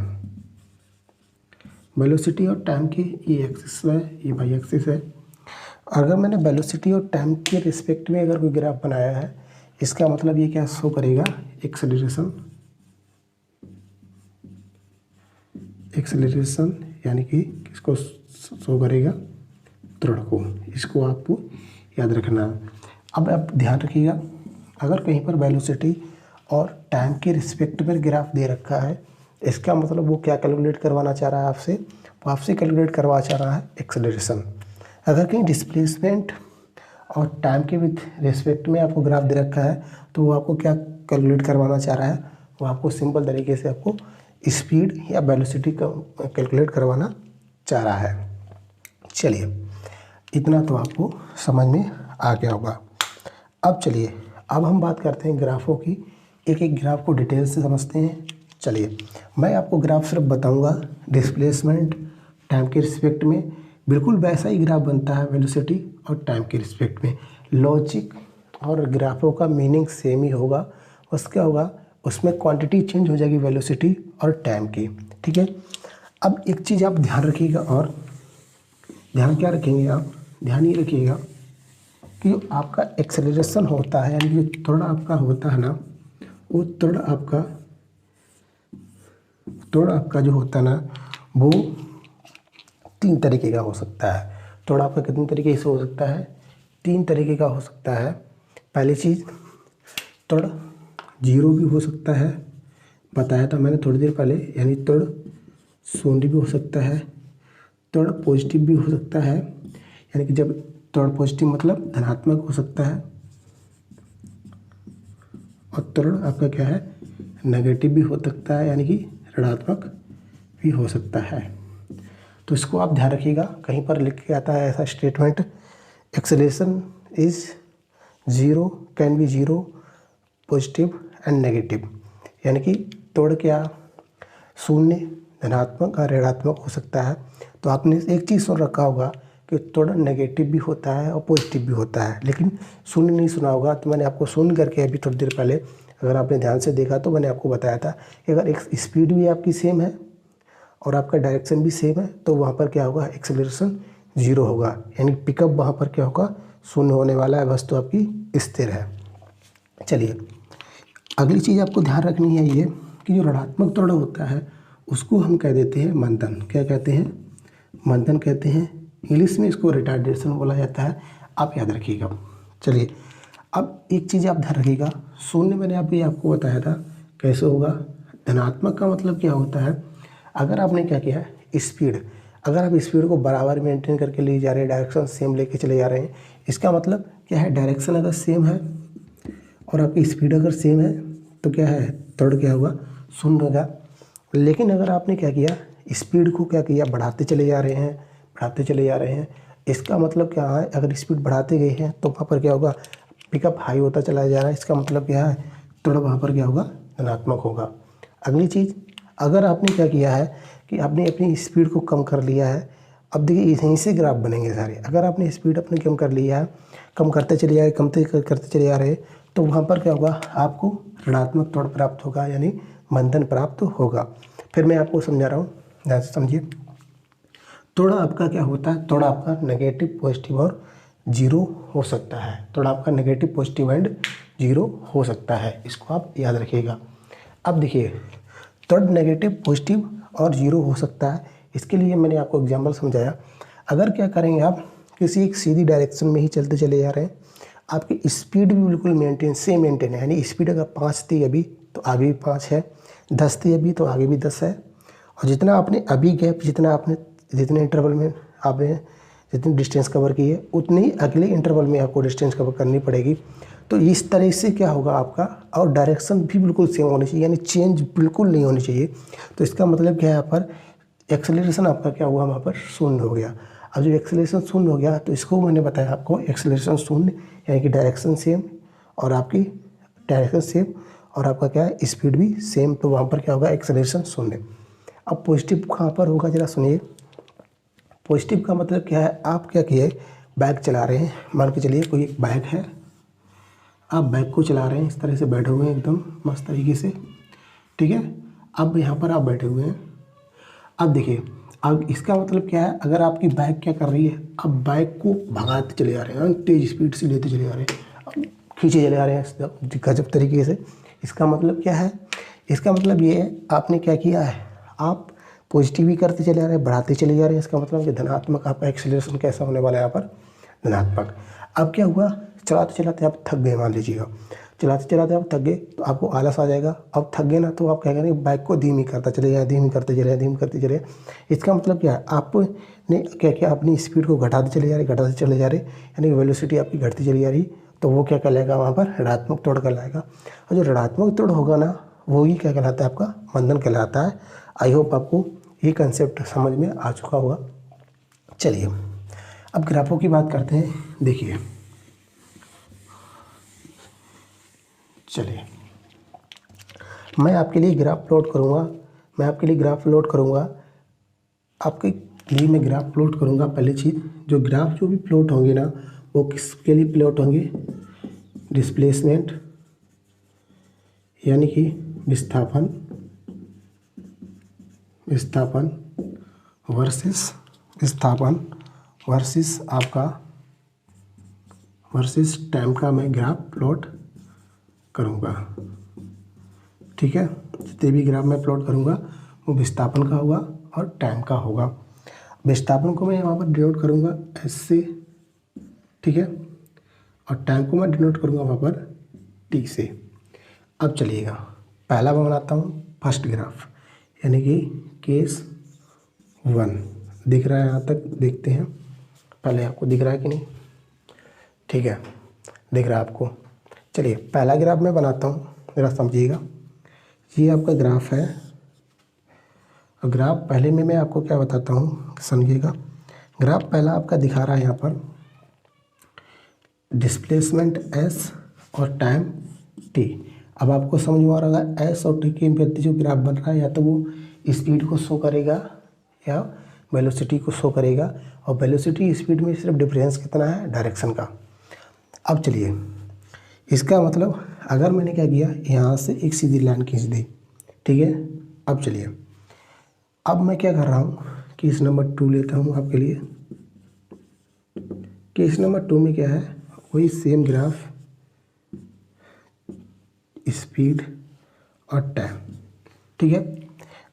वेलोसिटी और टाइम की ये एक्सिस है, ये वाई एक्सिस है। अगर मैंने वेलोसिटी और टाइम के रिस्पेक्ट में अगर कोई ग्राफ बनाया है, इसका मतलब ये क्या शो करेगा, एक्सेलरेशन, यानी कि किसको शो करेगा, त्वरण को। इसको आपको याद रखना। अब आप ध्यान रखिएगा, अगर कहीं पर वेलोसिटी और टाइम के रिस्पेक्ट में ग्राफ दे रखा है, इसका मतलब वो क्या कैलकुलेट करवाना चाह रहा है आपसे, वो आपसे कैलकुलेट करवा चाह रहा है एक्सेलरेशन। अगर कहीं डिस्प्लेसमेंट और टाइम के विद रिस्पेक्ट में आपको ग्राफ दे रखा है, तो वो आपको क्या कैलकुलेट करवाना चाह रहा है, वो आपको सिंपल तरीके से आपको स्पीड या वेलोसिटी का कैलकुलेट करवाना चाह रहा है। चलिए इतना तो आपको समझ में आ गया होगा। अब चलिए, अब हम बात करते हैं ग्राफों की। एक एक ग्राफ को डिटेल से समझते हैं। चलिए मैं आपको ग्राफ सिर्फ बताऊंगा डिस्प्लेसमेंट टाइम के रिस्पेक्ट में, बिल्कुल वैसा ही ग्राफ बनता है वेलोसिटी और टाइम के रिस्पेक्ट में। लॉजिक और ग्राफों का मीनिंग सेम ही होगा, बस क्या होगा, उसमें क्वांटिटी चेंज हो जाएगी वेलोसिटी और टाइम की, ठीक है। अब एक चीज़ आप ध्यान रखिएगा, और ध्यान क्या रखेंगे आप, ध्यान ये रखिएगा कि जो आपका एक्सेलरेशन होता है, यानी जो त्वरण आपका होता है ना, वो त्वरण आपका जो होता है ना, वो 3 तरीके का हो सकता है। त्वरण आपका कितने तरीके से हो सकता है, 3 तरीके का हो सकता है। पहली चीज़, त्वरण 0 भी हो सकता है, बताया था मैंने थोड़ी देर पहले, यानी त्वरण 0 भी हो सकता है। त्वरण पॉजिटिव भी हो सकता है, यानी कि जब त्वरण पॉजिटिव मतलब धनात्मक हो सकता है, और त्वरण आपका क्या है, नेगेटिव भी हो सकता है, यानी कि ऋणात्मक भी हो सकता है। तो इसको आप ध्यान रखिएगा, कहीं पर लिख के आता है ऐसा statement, acceleration is 0, can be 0, positive and negative, यानी कि त्वरण क्या, शून्य, धनात्मक और ऋणात्मक हो सकता है। तो आपने एक चीज़ सुन रखा होगा कि त्वरण नेगेटिव भी होता है और पॉजिटिव भी होता है, लेकिन शून्य नहीं सुना होगा। तो मैंने आपको शून्य करके अभी थोड़ी देर पहले, अगर आपने ध्यान से देखा तो मैंने आपको बताया था कि अगर एक स्पीड भी आपकी सेम है और आपका डायरेक्शन भी सेम है तो वहाँ पर क्या होगा, एक्सेलरेशन 0 होगा, यानी पिकअप वहाँ पर क्या होगा, शून्य होने वाला है, वस्तु आपकी स्थिर है। चलिए, अगली चीज़ आपको ध्यान रखनी है ये कि जो ऋणात्मक त्वरण होता है उसको हम कह देते हैं मंदन। क्या कहते हैं, मंदन कहते हैं। इंग्लिश में इसको रिटार्डेशन बोला जाता है, आप याद रखिएगा। चलिए, अब एक चीज़ आप ध्यान रखिएगा, शून्य मैंने अभी आपको बताया था कैसे होगा। धनात्मक का मतलब क्या होता है, अगर आपने क्या किया, स्पीड, अगर आप स्पीड को बराबर मेंटेन करके ले जा रहे हैं, डायरेक्शन सेम लेके चले जा रहे हैं, इसका मतलब क्या है, डायरेक्शन अगर सेम है और आपकी स्पीड अगर सेम है तो क्या है, त्वरण क्या होगा, शून्य होगा। लेकिन अगर आपने क्या किया, स्पीड को क्या किया, बढ़ाते चले जा रहे हैं, बढ़ाते चले जा रहे हैं, इसका मतलब क्या है, अगर स्पीड बढ़ाते गए हैं तो वहाँ पर क्या होगा, पिकअप हाई होता चला जा रहा है, इसका मतलब क्या है, त्वरण वहाँ पर क्या होगा, धनात्मक होगा। अगली चीज़, अगर आपने क्या किया है कि आपने अपनी स्पीड को कम कर लिया है, अब देखिए यहीं से ग्राफ बनेंगे सारे। अगर आपने स्पीड अपने कम कर लिया है, कम करते चले जा रहे, करते चले जा रहे, तो वहाँ पर क्या होगा, आपको ऋणात्मक त्वरण प्राप्त होगा, यानी मंदन प्राप्त होगा। फिर मैं आपको समझा रहा हूँ, ध्यान से समझिए। त्वरण आपका क्या होता है, त्वरण आपका नेगेटिव, पॉजिटिव और 0 हो सकता है। त्वरण आपका नेगेटिव, पॉजिटिव एंड 0 हो सकता है, इसको आप याद रखिएगा। अब देखिए, त्वरण नेगेटिव, पॉजिटिव और 0 हो सकता है, इसके लिए मैंने आपको एग्जाम्पल समझाया। अगर क्या करेंगे, आप किसी एक सीधी डायरेक्शन में ही चलते चले जा रहे हैं, आपकी स्पीड भी बिल्कुल मेंटेन है, यानी स्पीड अगर 5 थी अभी तो आगे भी 5 है, 10 थी अभी तो आगे भी 10 है, और जितना आपने अभी गैप, जितने इंटरवल में आपने जितनी डिस्टेंस कवर की है, उतनी ही अगले इंटरवल में आपको डिस्टेंस कवर करनी पड़ेगी। तो इस तरह से क्या होगा आपका, और डायरेक्शन भी बिल्कुल सेम होनी चाहिए, यानी चेंज बिल्कुल नहीं होनी चाहिए। तो इसका मतलब क्या है, यहाँ पर एक्सेलरेशन आपका क्या हुआ, वहाँ पर शून्य हो गया। अब जो एक्सेलरेशन शून्य हो गया तो इसको मैंने बताया आपको, एक्सेलरेशन शून्य यानी कि डायरेक्शन सेम और आपकी डायरेक्शन सेम और आपका क्या है, स्पीड भी सेम, तो वहाँ पर क्या होगा, एक्सेलरेशन शून्य। अब पॉजिटिव कहाँ पर होगा, जरा सुनिए। पॉजिटिव का मतलब क्या है, आप क्या किए, बाइक चला रहे हैं, मान के चलिए कोई एक बाइक है, आप बाइक को चला रहे हैं, इस तरह से बैठे हुए हैं एकदम मस्त तरीके से, ठीक है। अब यहाँ पर आप बैठे हुए हैं, अब देखिए, अब इसका मतलब क्या है, अगर आपकी बाइक क्या कर रही है, अब बाइक को भगाते चले जा रहे हैं, तेज़ स्पीड से लेते चले जा रहे हैं, अब खींचे चले जा रहे हैं गजब तरीके से। इसका मतलब क्या है, इसका मतलब ये है, आपने क्या किया है, आप पॉजिटिव ही करते चले जा रहे हैं, बढ़ाते चले जा रहे हैं, इसका मतलब कि धनात्मक आपका एक्सेलरेशन कैसा होने वाला है, यहाँ पर धनात्मक। अब क्या हुआ, चलाते चलाते आप थक गए, मान लीजिएगा, चलाते चलाते आप थक गए तो आपको आलस आ जाएगा। अब थक गए ना तो आप क्या करेंगे, बाइक को धीमी करता चले जाए, धीमी करते चले जाए, धीमी करते चले जाए। इसका मतलब क्या है, आपने क्या किया, अपनी स्पीड को घटाते चले जा रहे, घटाते चले जा रहे, यानी वेलोसिटी आपकी घटती चली जा रही, तो वो क्या कहलाएगा, वहाँ पर ऋणात्मक त्वरण कहलाएगा। और जो ऋणात्मक त्वरण होगा ना, वो ही क्या कहलाता है, आपका मंदन कहलाता है। आई होप आपको ये कंसेप्ट समझ में आ चुका होगा। चलिए, अब ग्राफों की बात करते हैं। देखिए, चलिए, मैं आपके लिए ग्राफ प्लॉट करूँगा, आपके लिए ग्राफ प्लॉट करूँगा। पहली चीज़, जो ग्राफ जो भी प्लॉट होंगे ना, वो किसके लिए प्लॉट होंगे, डिस्प्लेसमेंट यानी कि विस्थापन वर्सेस आपका टाइम का मैं ग्राफ प्लॉट करूँगा, ठीक है। जितने भी ग्राफ मैं प्लॉट करूँगा वो विस्थापन का होगा और टाइम का होगा। विस्थापन को मैं यहाँ पर डिनोट करूँगा एस से, ठीक है, और टाइम को मैं डिनोट करूँगा वहाँ पर टी से। अब चलिएगा, पहला मैं बनाता हूँ फर्स्ट ग्राफ, यानी कि केस 1। दिख रहा है यहाँ तक, देखते हैं पहले आपको दिख रहा है कि नहीं, ठीक है, दिख रहा है आपको। चलिए, पहला ग्राफ मैं बनाता हूँ, ज़रा समझिएगा। ये आपका ग्राफ है, और ग्राफ पहले में मैं आपको क्या बताता हूँ, समझिएगा। ग्राफ पहला आपका दिखा रहा है यहाँ पर डिस्प्लेसमेंट एस और टाइम टी। अब आपको समझ में आ रहा होगा एस और टी के बीच जो ग्राफ बन रहा है या तो वो स्पीड को शो करेगा या वेलोसिटी को शो करेगा, और वेलोसिटी स्पीड में सिर्फ डिफरेंस कितना है, डायरेक्शन का। अब चलिए इसका मतलब अगर मैंने क्या किया, यहाँ से एक सीधी लाइन खींच दी, ठीक है। अब चलिए अब मैं क्या कर रहा हूँ, केस नंबर 2 लेता हूँ आपके लिए। केस नंबर 2 में क्या है, वही सेम ग्राफ, स्पीड और टाइम, ठीक है।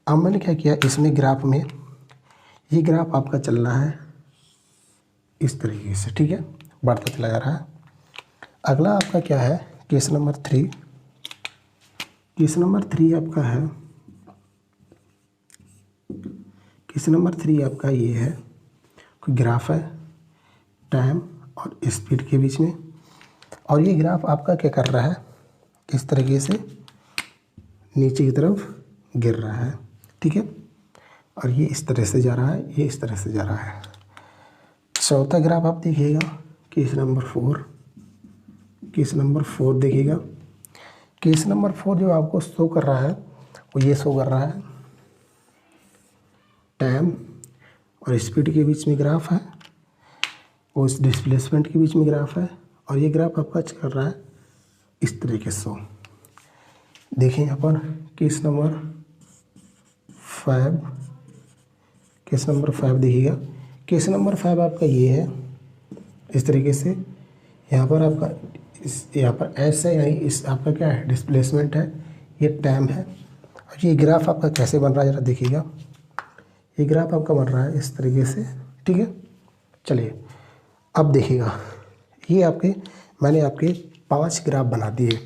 अब मैंने क्या किया, इसमें ग्राफ में ये ग्राफ आपका चल रहा है इस तरीके से, ठीक है, बढ़ता चला जा रहा है। अगला आपका क्या है, केस नंबर 3। केस नंबर 3 आपका है, केस नंबर 3 आपका ये है, कोई ग्राफ है टाइम और स्पीड के बीच में, और ये ग्राफ आपका क्या कर रहा है, इस तरीके से नीचे की तरफ गिर रहा है, ठीक है, और ये इस तरह से जा रहा है, ये इस तरह से जा रहा है। चौथा ग्राफ आप देखिएगा, केस नंबर 4। केस नंबर 4 देखिएगा। केस नंबर 4 जो आपको शो कर रहा है वो ये शो कर रहा है, टाइम और स्पीड के बीच में ग्राफ है, उस डिस्प्लेसमेंट के बीच में ग्राफ है, और ये ग्राफ आपका कर रहा है इस तरीके से। देखिए यहाँ पर केस नंबर 5, केस नंबर 5 देखिएगा। केस नंबर 5 आपका ये है इस तरीके से, यहाँ पर आपका यहाँ पर एस है, यानी इस आपका क्या है, डिस्प्लेसमेंट है, ये टाइम है, और ये ग्राफ आपका कैसे बन रहा है ज़रा देखिएगा। ये ग्राफ आपका बन रहा है इस तरीके से, ठीक है। चलिए अब देखिएगा, ये आपके मैंने आपके 5 ग्राफ बना दिए।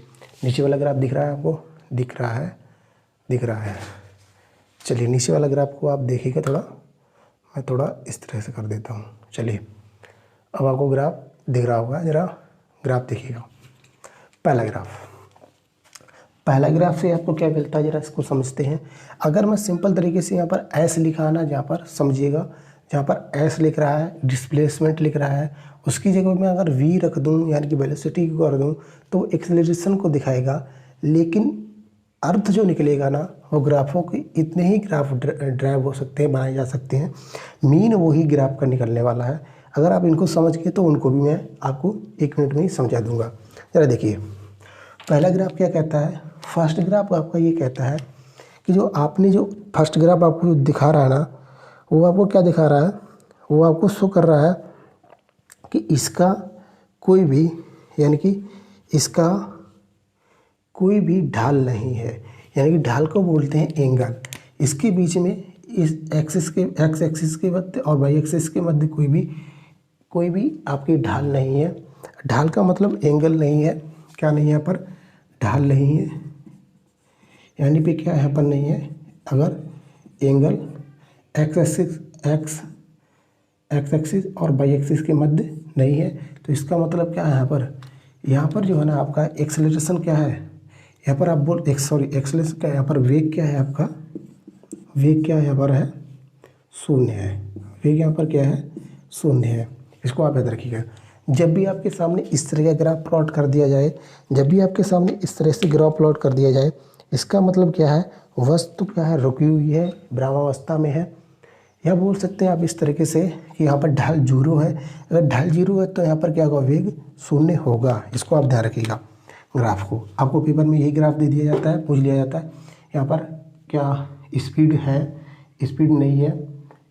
नीचे वाला ग्राफ दिख रहा है आपको, दिख रहा है, दिख रहा है। चलिए नीचे वाला ग्राफ को आप देखिएगा, थोड़ा मैं थोड़ा इस तरह से कर देता हूँ। चलिए अब आपको ग्राफ दिख रहा होगा, ज़रा ग्राफ देखिएगा। पहला ग्राफ से आपको क्या मिलता है, ज़रा इसको समझते हैं। अगर मैं सिंपल तरीके से यहाँ पर एस लिखा है ना, जहाँ पर समझिएगा, जहाँ पर एस लिख रहा है, डिस्प्लेसमेंट लिख रहा है, उसकी जगह मैं अगर वी रख दूँ, यानी कि वेलोसिटी को कर दूँ, तो एक्सेलरेशन को दिखाएगा, लेकिन अर्थ जो निकलेगा ना, वो ग्राफों के इतने ही ग्राफ ड्राइव हो सकते हैं, बनाए जा सकते हैं, मीन वही ग्राफ का निकलने वाला है। अगर आप इनको समझ के तो उनको भी मैं आपको 1 मिनट में ही समझा दूंगा। ज़रा देखिए पहला ग्राफ क्या कहता है, फर्स्ट ग्राफ आपका ये कहता है कि जो आपने जो फर्स्ट ग्राफ आपको जो दिखा रहा है ना, वो आपको क्या दिखा रहा है, वो आपको शो कर रहा है कि इसका कोई भी, यानी कि इसका कोई भी ढाल नहीं है, यानी कि ढाल को बोलते हैं एंगल। इसके बीच में इस एक्सिस के, एक्स एक्सिस के मध्य और वाई एक्सिस के मध्य कोई भी आपकी ढाल नहीं है। ढाल का मतलब एंगल नहीं है, क्या नहीं है यहाँ पर, ढाल नहीं है, यानी पे क्या यहाँ पर नहीं है। अगर एंगल एक्स एक्सिस और वाई एक्सिस के मध्य नहीं है तो इसका मतलब क्या है, यहाँ पर जो है ना आपका एक्सेलरेशन क्या है, यहाँ पर आप एक्सेलरेशन क्या है, यहाँ पर वेग क्या है आपका, वेग क्या यहाँ पर है, 0 है। वेग यहाँ पर क्या है, 0 है। इसको आप याद रखिएगा। जब भी आपके सामने इस तरह का ग्राफ प्लॉट कर दिया जाए, जब भी आपके सामने इस तरह से ग्राफ प्लॉट कर दिया जाए, इसका मतलब क्या है, वस्तु क्या है, रुकी हुई है, विरामावस्था में है। या बोल सकते हैं आप इस तरीके से कि यहाँ पर ढाल 0 है। अगर ढाल 0 है तो यहाँ पर क्या होगा, वेग 0 होगा। इसको आप ध्यान रखिएगा। ग्राफ को आपको पेपर में यही ग्राफ दे दिया जाता है, पूछ लिया जाता है यहाँ पर क्या स्पीड है, स्पीड नहीं है,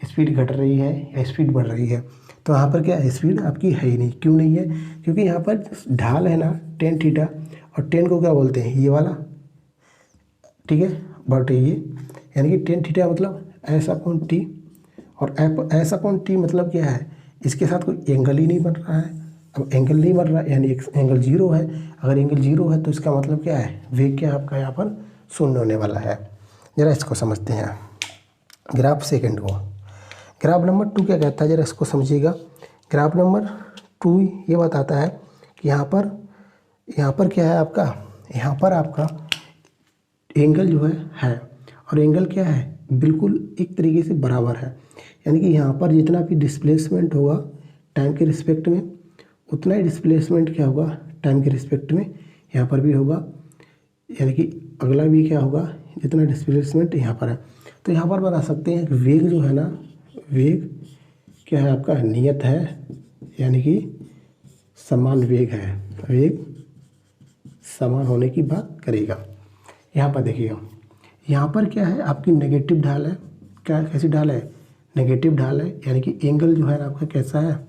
स्पीड घट रही है या स्पीड बढ़ रही है। तो यहाँ पर क्या है, स्पीड आपकी है ही नहीं। क्यों नहीं है, क्योंकि यहाँ पर ढाल है ना tan थीटा, और tan को क्या बोलते हैं, ये वाला, ठीक है, बट ये यानी कि tan थीटा मतलब S/T, और S/T मतलब क्या है, इसके साथ कोई एंगल ही नहीं बन रहा है। अब एंगल नहीं बन रहा है यानी एंगल 0 है। अगर एंगल 0 है तो इसका मतलब क्या है, वेग क्या आपका यहाँ पर 0 होने वाला है। ज़रा इसको समझते हैं ग्राफ सेकंड को। ग्राफ नंबर 2 क्या कहता है, ज़रा इसको समझिएगा। ग्राफ नंबर 2 ये बताता है कि यहाँ पर क्या है आपका, यहाँ पर आपका एंगल जो है और एंगल क्या है, बिल्कुल एक तरीके से बराबर है। यानी कि यहाँ पर जितना भी डिस्प्लेसमेंट होगा टाइम के रिस्पेक्ट में, उतना ही डिस्प्लेसमेंट क्या होगा टाइम के रिस्पेक्ट में यहाँ पर भी होगा। यानी कि अगला v क्या होगा, जितना डिस्प्लेसमेंट यहाँ पर है। तो यहाँ पर बता सकते हैं कि वेग जो है ना, वेग क्या है आपका, नियत है, यानी कि समान वेग है, वेग समान होने की बात करेगा। यहाँ पर देखिएगा, यहाँ पर क्या है आपकी नेगेटिव ढाल है, क्या कैसी ढाल है, नेगेटिव ढाल है, यानी कि एंगल जो है ना आपका कैसा है,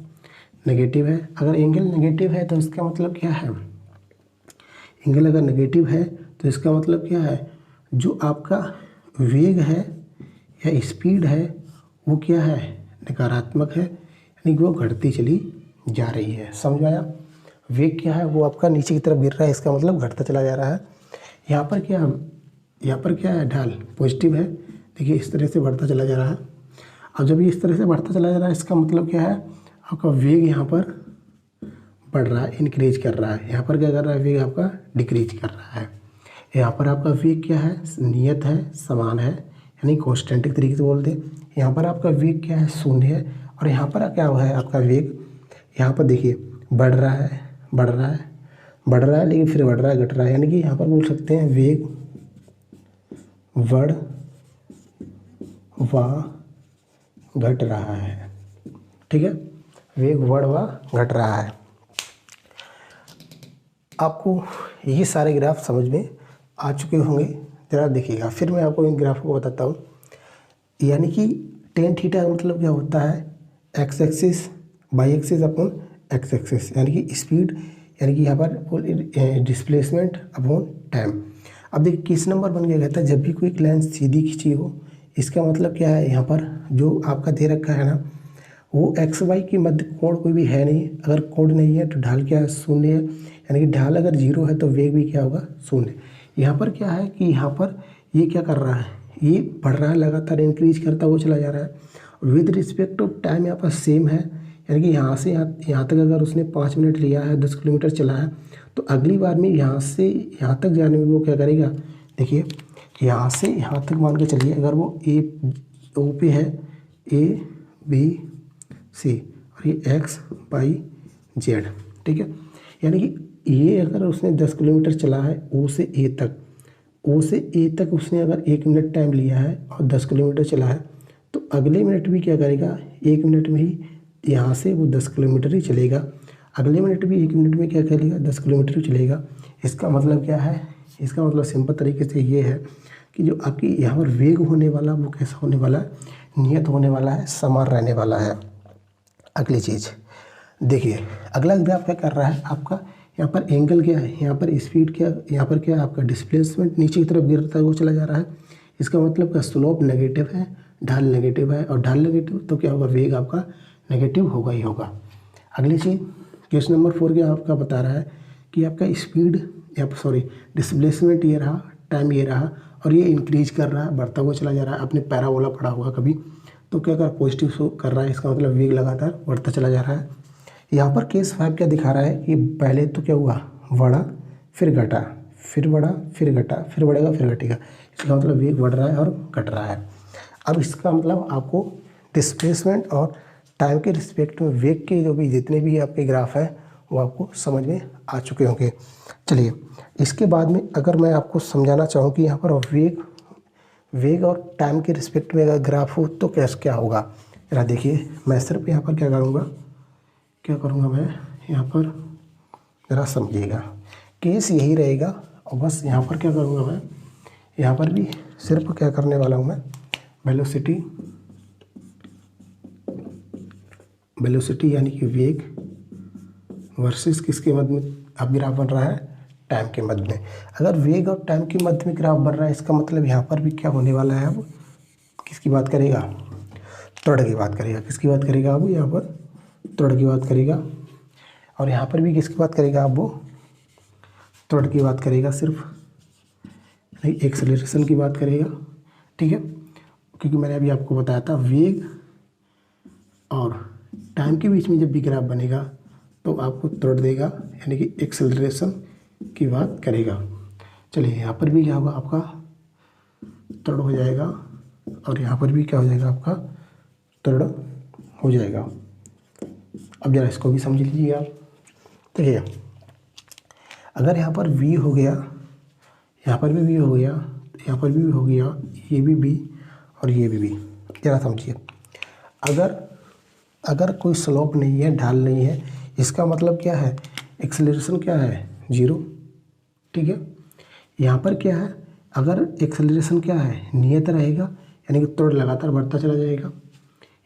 नेगेटिव है। अगर एंगल नेगेटिव है तो इसका मतलब क्या है, एंगल अगर नेगेटिव है तो इसका मतलब क्या है, जो आपका वेग है या स्पीड है वो क्या है, नकारात्मक है, यानी कि वो घटती चली जा रही है। समझ में आया। वेग क्या है, वो आपका नीचे की तरफ गिर रहा है, इसका मतलब घटता चला जा रहा है। यहाँ पर क्या है, ढाल पॉजिटिव है, देखिए इस तरह से बढ़ता चला जा रहा है। अब जब ये इस तरह से बढ़ता चला जा रहा है, इसका मतलब क्या है, आपका वेग यहाँ पर बढ़ रहा है, इंक्रीज कर रहा है। यहाँ पर क्या कर रहा है, वेग आपका डिक्रीज कर रहा है। यहाँ पर आपका वेग क्या है, नियत है, समान है, यानी कॉन्स्टेंट के तरीके से बोलते हैं। यहाँ पर आपका वेग क्या है, शून्य है। और यहाँ पर क्या हुआ है, आपका वेग यहाँ पर देखिए बढ़ रहा है, बढ़ रहा है, बढ़ रहा है, लेकिन फिर बढ़ रहा है, घट रहा है, यानी कि यहाँ पर बोल सकते हैं वेग बढ़ व घट रहा है। ठीक है, वेग बढ़ व घट रहा है। आपको ये सारे ग्राफ समझ में आ चुके होंगे। जरा देखिएगा, फिर मैं आपको इन ग्राफ को बताता हूँ। यानी कि टेन थीटा का मतलब क्या होता है, x axis by axis upon x axis, यानी कि स्पीड, यानी कि यहाँ पर डिस्प्लेसमेंट अपॉन टाइम। अब देखिए किस नंबर बन गया, कहता है जब भी कोई लाइन सीधी खींची हो, इसका मतलब क्या है, यहाँ पर जो आपका दे रखा है ना, वो एक्स वाई की मध्य कोण कोई भी है नहीं। अगर कोण नहीं है तो ढाल क्या है, शून्य है, यानी कि ढाल अगर जीरो है तो वेग भी क्या होगा, शून्य। यहाँ पर क्या है कि यहाँ पर ये क्या कर रहा है, ये बढ़ रहा है, लगातार इंक्रीज करता हुआ चला जा रहा है। विद रिस्पेक्ट टू टाइम यहाँ पर सेम है, यानी कि यहाँ से यहाँ तक अगर उसने 5 मिनट लिया है, 10 किलोमीटर चला है, तो अगली बार में यहाँ से यहाँ तक जाने में वो क्या करेगा, देखिए यहाँ से यहाँ तक मान के चलिए, अगर वो ओ पे है, ए बी सी, और ये एक्स वाई जेड, ठीक है। यानी कि ये अगर उसने 10 किलोमीटर चला है ओ से ए तक, ओ से ए तक उसने अगर 1 मिनट टाइम लिया है और 10 किलोमीटर चला है, तो अगले मिनट भी क्या करेगा, 1 मिनट में ही यहाँ से वो 10 किलोमीटर ही चलेगा, अगले मिनट भी 1 मिनट में क्या करेगा, 10 किलोमीटर ही चलेगा। इसका मतलब क्या है, इसका मतलब सिंपल तरीके से ये है कि जो आपकी यहाँ पर वेग होने वाला वो कैसा होने वाला है, नियत होने वाला है, समान रहने वाला है। अगली चीज़ देखिए, अगला ग्राफ क्या कर रहा है आपका, यहाँ पर एंगल क्या है, यहाँ पर स्पीड क्या, यहाँ पर क्या है आपका डिस्प्लेसमेंट नीचे की तरफ गिरता हुआ चला जा रहा है। इसका मतलब का स्लोप नेगेटिव है, ढाल नेगेटिव है, और ढाल नेगेटिव तो क्या होगा, वेग आपका नेगेटिव होगा ही होगा। अगली चीज़ क्वेश्चन नंबर 4 क्या आपका बता रहा है कि आपका स्पीड या डिस्प्लेसमेंट ये रहा, टाइम ये रहा, और ये इंक्रीज कर रहा है, बढ़ता हुआ चला जा रहा है। आपने पैराबोला पढ़ा होगा कभी, तो क्या कर पॉजिटिव शो कर रहा है, इसका मतलब वेग लगातार बढ़ता चला जा रहा है। यहाँ पर केस 5 क्या दिखा रहा है कि पहले तो क्या हुआ, बढ़ा फिर घटा, फिर बढ़ा फिर घटा, फिर बढ़ेगा फिर घटेगा, इसका मतलब वेग बढ़ रहा है और घट रहा है। अब इसका मतलब आपको डिस्प्लेसमेंट और टाइम के रिस्पेक्ट में वेग के जो भी जितने भी आपके ग्राफ हैं वो आपको समझ में आ चुके होंगे। चलिए इसके बाद में अगर मैं आपको समझाना चाहूँ कि यहाँ पर वेग और टाइम के रिस्पेक्ट में अगर ग्राफ हो तो कैसे क्या होगा, जरा देखिए। मैं सिर्फ यहाँ पर क्या करूँगा मैं यहाँ पर, ज़रा समझिएगा, केस यही रहेगा। और बस यहाँ पर क्या करूँगा मैं, यहाँ पर भी सिर्फ क्या करने वाला हूँ मैं, वेलोसिटी यानी कि वेग वर्सेस किसके मध्य में अब ग्राफ बन रहा है, टाइम के मध्य में। अगर वेग और टाइम के मध्य में ग्राफ बन रहा है, इसका मतलब यहाँ पर भी क्या होने वाला है, अब किसकी बात करेगा, त्वरण की बात करेगा। किसकी बात करेगा, अब यहाँ पर त्वरण की बात करेगा, और यहाँ पर भी किसकी बात करेगा, अब वो त्वरण की बात करेगा, सिर्फ नहीं एक्सेलरेशन की बात करेगा, ठीक है। क्योंकि मैंने अभी आपको बताया था वेग और टाइम के बीच में जब भी ग्राफ बनेगा तो आपको त्वरण देगा, यानी कि एक्सेलरेशन की बात करेगा। चलिए यहाँ पर भी क्या होगा, आपका त्वरण हो जाएगा, और यहाँ पर भी क्या हो जाएगा, आपका त्वरण हो जाएगा। अब जरा इसको भी समझ लीजिए आप। देखिए अगर यहाँ पर v हो गया, यहाँ पर भी हो गया, यहाँ पर भी हो गया, ये भी बी और ये भी बी। जरा समझिए, अगर कोई स्लोप नहीं है, ढाल नहीं है, इसका मतलब क्या है, एक्सेलरेशन क्या है, 0। ठीक है, यहाँ पर क्या है, अगर एक्सेलरेशन क्या है, नियत रहेगा, यानी कि त्वरण लगातार बढ़ता चला जाएगा।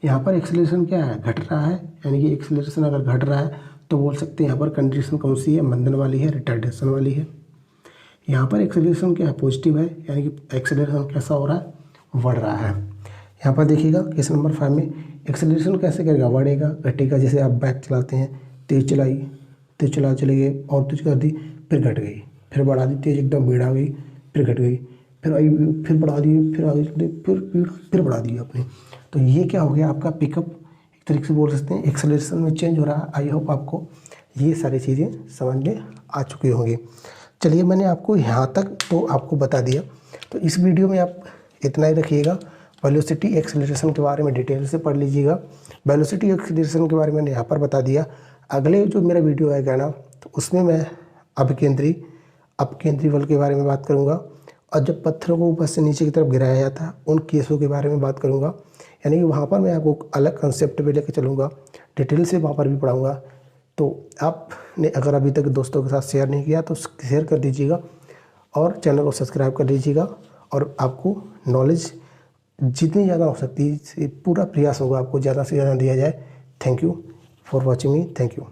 यहाँ पर एक्सेलरेशन क्या है, घट रहा है, यानी कि एक्सेलरेशन अगर घट रहा है तो बोल सकते हैं यहाँ पर कंडीशन कौन सी है, मंदन वाली है, रिटार्डेशन वाली है। यहाँ पर एक्सेलरेशन क्या है, पॉजिटिव है, यानी कि एक्सेलरेशन कैसा हो रहा है, बढ़ रहा है। यहाँ पर देखिएगा क्वेश्चन नंबर 5 में एक्सेलरेशन कैसे करेगा, बढ़ेगा घटेगा। जैसे आप बाइक चलाते हैं, तेज़ चलाई, तेज़ चले गए और तेज़ कर दी, फिर घट गई, फिर बढ़ा दी, तेज़ एकदम भीड़ आ गई, फिर घट गई, फिर आई, फिर बढ़ा दी, फिर आगे चले, फिर बढ़ा दी आपने। तो ये क्या हो गया, आपका पिकअप एक तरीके से बोल सकते हैं एक्सेलरेशन में चेंज हो रहा है। आई होप आपको ये सारी चीज़ें समझ में आ चुकी होंगी। चलिए, मैंने आपको यहाँ तक तो आपको बता दिया, तो इस वीडियो में आप इतना ही रखिएगा। वेलोसिटी एक्सेलरेशन के बारे में डिटेल से पढ़ लीजिएगा। वेलोसिटी एक्सेलरेशन के बारे में मैंने यहाँ पर बता दिया। अगले जो मेरा वीडियो आएगा ना, तो उसमें मैं अपकेंद्री बल के बारे में बात करूँगा, और जब पत्थरों को ऊपर से नीचे की तरफ गिराया जाता है उन केसों के बारे में बात करूँगा। यानी कि वहाँ पर मैं आपको अलग कंसेप्ट पे लेकर चलूँगा, डिटेल से वहाँ पर भी पढ़ाऊँगा। तो आपने अगर अभी तक दोस्तों के साथ शेयर नहीं किया तो शेयर कर दीजिएगा और चैनल को सब्सक्राइब कर लीजिएगा, और आपको नॉलेज जितनी ज़्यादा हो सकती है पूरा प्रयास होगा आपको ज़्यादा से ज़्यादा दिया जाए। Thank you for watching me, thank you.